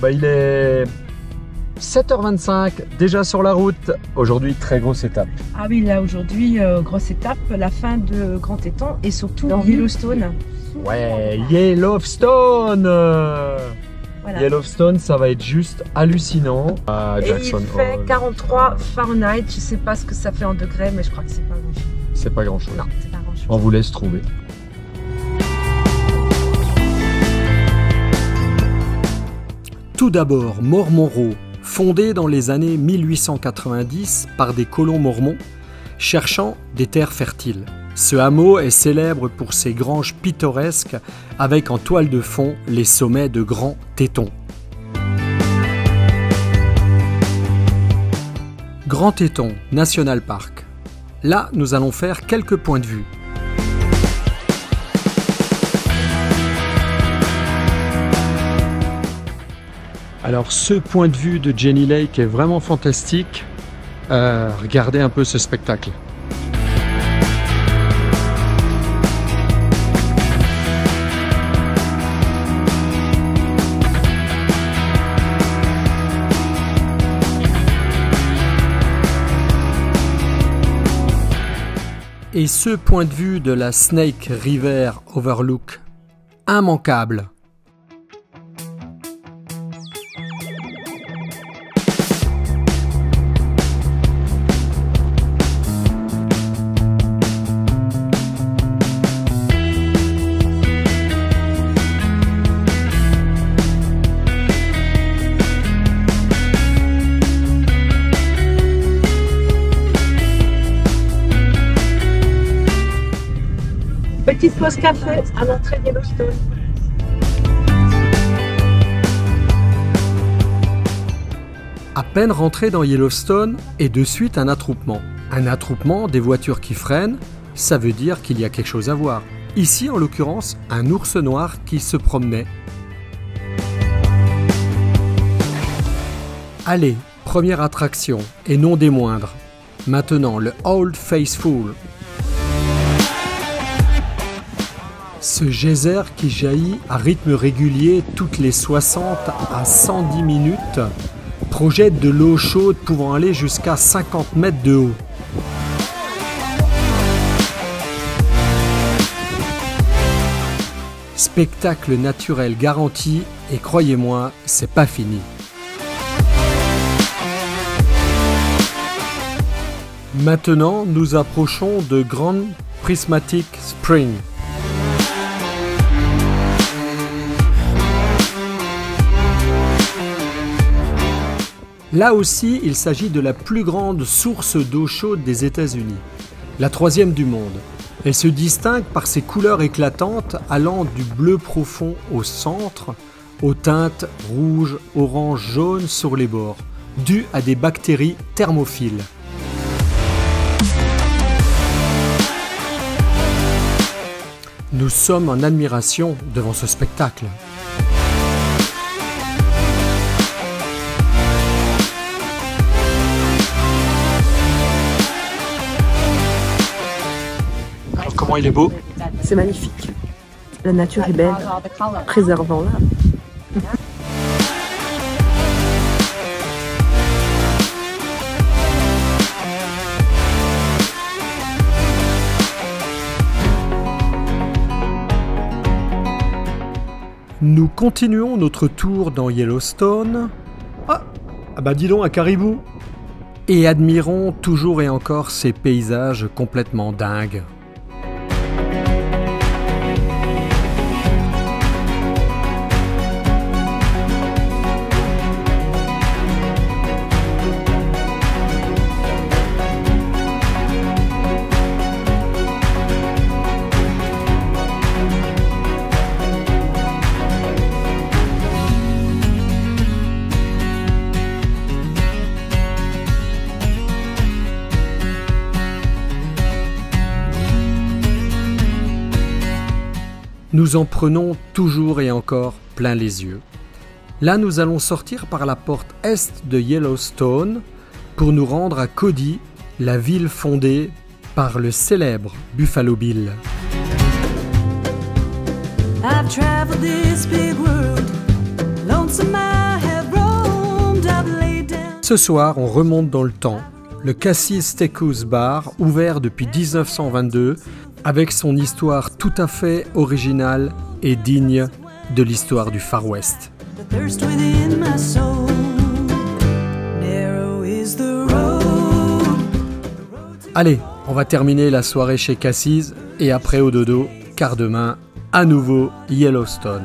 il est 7h25, déjà sur la route. Aujourd'hui, très grosse étape. Ah oui, là aujourd'hui, grosse étape, la fin de Grand Étang et surtout Yellowstone. Ouais, Yellowstone. Voilà. Yellowstone, ça va être juste hallucinant. Et Jackson il fait Hole. 43 Fahrenheit, je sais pas ce que ça fait en degrés, mais je crois que c'est pas grand chose. C'est pas grand chose. Non, c'est pas grand chose. On vous laisse trouver. Tout d'abord, Mormonroe, fondé dans les années 1890 par des colons mormons cherchant des terres fertiles. Ce hameau est célèbre pour ses granges pittoresques avec en toile de fond les sommets de Grand Teton. Grand Teton National Park. Là, nous allons faire quelques points de vue. Alors ce point de vue de Jenny Lake est vraiment fantastique. Regardez un peu ce spectacle. Et ce point de vue de la Snake River Overlook, immanquable. Petite pause café à l'entrée de Yellowstone. À peine rentré dans Yellowstone, et de suite un attroupement. Un attroupement des voitures qui freinent, ça veut dire qu'il y a quelque chose à voir. Ici, en l'occurrence, un ours noir qui se promenait. Allez, première attraction, et non des moindres. Maintenant, le Old Faithful. Ce geyser qui jaillit à rythme régulier toutes les 60 à 110 minutes projette de l'eau chaude pouvant aller jusqu'à 50 mètres de haut. Spectacle naturel garanti et croyez-moi, c'est pas fini. Maintenant, nous approchons de Grand Prismatic Spring. Là aussi, il s'agit de la plus grande source d'eau chaude des États-Unis, la troisième du monde. Elle se distingue par ses couleurs éclatantes allant du bleu profond au centre, aux teintes rouge, orange, jaune sur les bords, dues à des bactéries thermophiles. Nous sommes en admiration devant ce spectacle. Alors comment il est beau? C'est magnifique. La nature est belle. Préservons-la. Nous continuons notre tour dans Yellowstone. Ah bah dis donc, un caribou! Et admirons toujours et encore ces paysages complètement dingues. Nous en prenons toujours et encore plein les yeux. Là, nous allons sortir par la porte est de Yellowstone pour nous rendre à Cody, la ville fondée par le célèbre Buffalo Bill. I've traveled this big world, lonesome I have ce soir, on remonte dans le temps. Le Cassis Steakhouse Bar, ouvert depuis 1922, avec son histoire tout à fait originale et digne de l'histoire du Far West. Allez, on va terminer la soirée chez Cassis et après au dodo, car demain, à nouveau Yellowstone.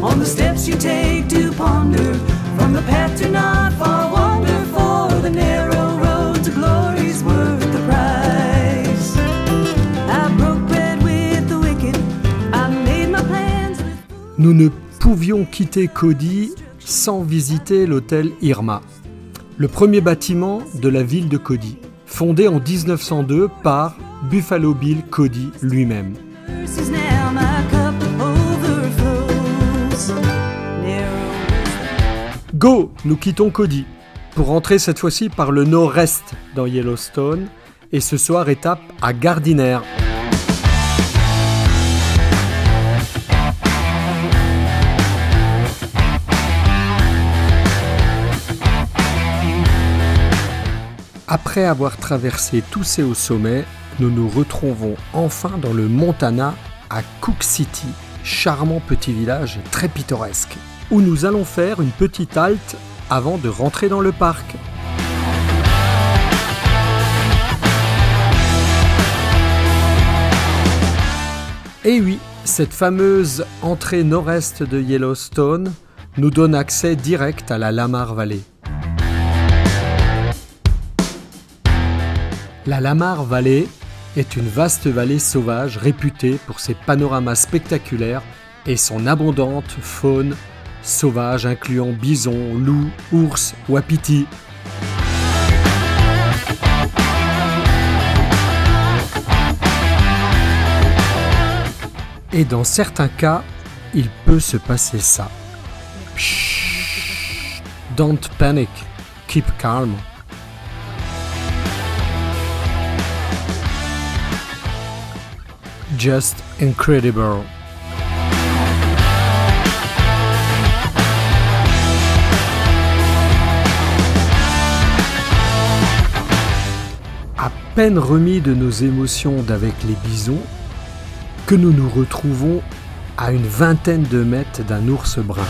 On the steps you take to ponder, from the path to not far wander, for the narrow road to glory's worth the price. I broke bread with the wicked, I made my plans with... Nous ne pouvions quitter Cody sans visiter l'hôtel Irma, le premier bâtiment de la ville de Cody, fondé en 1902 par Buffalo Bill Cody lui-même. Go, nous quittons Cody pour rentrer cette fois-ci par le nord-est dans Yellowstone et ce soir étape à Gardiner. Après avoir traversé tous ces hauts sommets, nous nous retrouvons enfin dans le Montana à Cook City, charmant petit village très pittoresque, où nous allons faire une petite halte avant de rentrer dans le parc. Et oui, cette fameuse entrée nord-est de Yellowstone nous donne accès direct à la Lamar Valley. La Lamar Valley est une vaste vallée sauvage réputée pour ses panoramas spectaculaires et son abondante faune sauvage incluant bisons, loups, ours, wapitis. Et dans certains cas, il peut se passer ça. Pshhh, don't panic, keep calm. Just incredible. À peine remis de nos émotions d'avec les bisons, que nous nous retrouvons à une vingtaine de mètres d'un ours brun.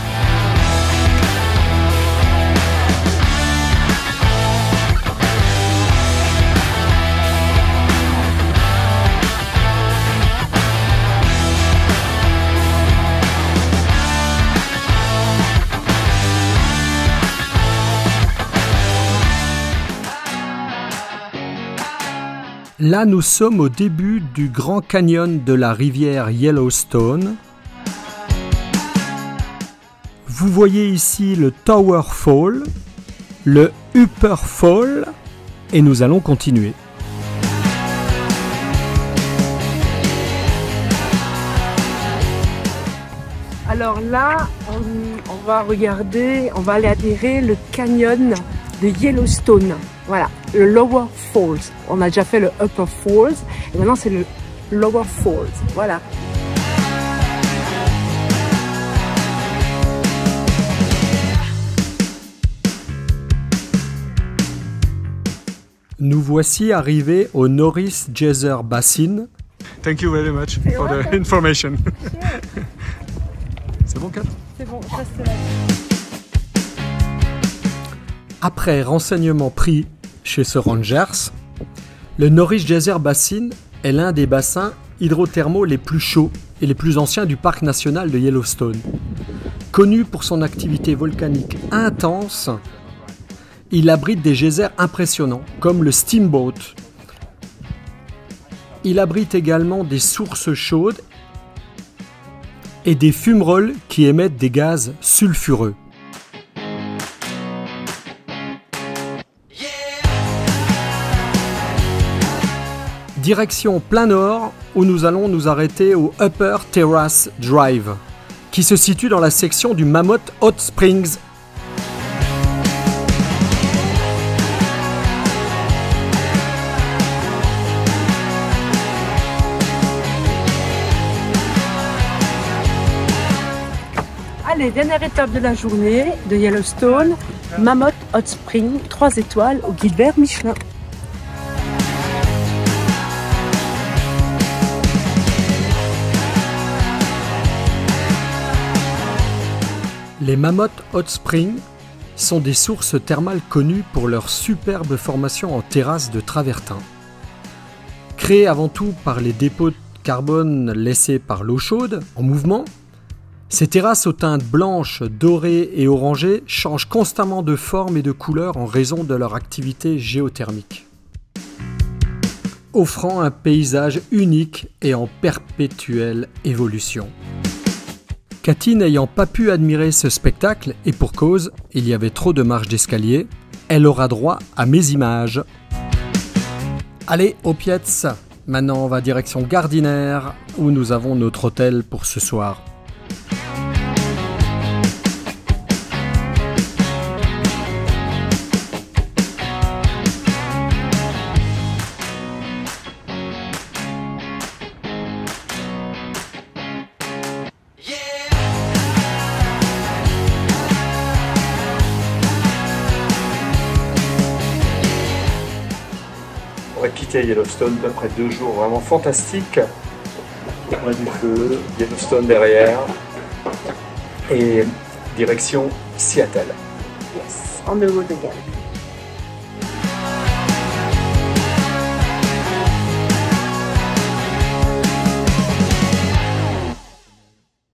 Là, nous sommes au début du Grand Canyon de la rivière Yellowstone. Vous voyez ici le Tower Fall, le Upper Fall, et nous allons continuer. Alors là, on va regarder, on va aller admirer le canyon de Yellowstone. Voilà, le Lower Falls. On a déjà fait le Upper Falls et maintenant c'est le Lower Falls. Voilà. Nous voici arrivés au Norris Geyser Basin. Thank you very much for the information. C'est bon, Kat? C'est bon, reste là. Après renseignement pris chez ce Rangers, le Norris Geyser Basin est l'un des bassins hydrothermaux les plus chauds et les plus anciens du parc national de Yellowstone. Connu pour son activité volcanique intense, il abrite des geysers impressionnants, comme le Steamboat. Il abrite également des sources chaudes et des fumerolles qui émettent des gaz sulfureux. Direction plein nord, où nous allons nous arrêter au Upper Terrace Drive, qui se situe dans la section du Mammoth Hot Springs. Allez, dernière étape de la journée de Yellowstone, Mammoth Hot Spring, 3 étoiles au guide vert Michelin. Les Mammoth Hot Springs sont des sources thermales connues pour leur superbe formation en terrasse de travertin. Créées avant tout par les dépôts de carbone laissés par l'eau chaude en mouvement, ces terrasses aux teintes blanches, dorées et orangées changent constamment de forme et de couleur en raison de leur activité géothermique, offrant un paysage unique et en perpétuelle évolution. Cathy n'ayant pas pu admirer ce spectacle, et pour cause, il y avait trop de marches d'escalier, elle aura droit à mes images. Allez, aux Pietz, maintenant on va direction Gardinaire, où nous avons notre hôtel pour ce soir. On va quitter Yellowstone après 2 jours vraiment fantastiques. Loin du feu, Yellowstone derrière et direction Seattle. Yes, on the road again.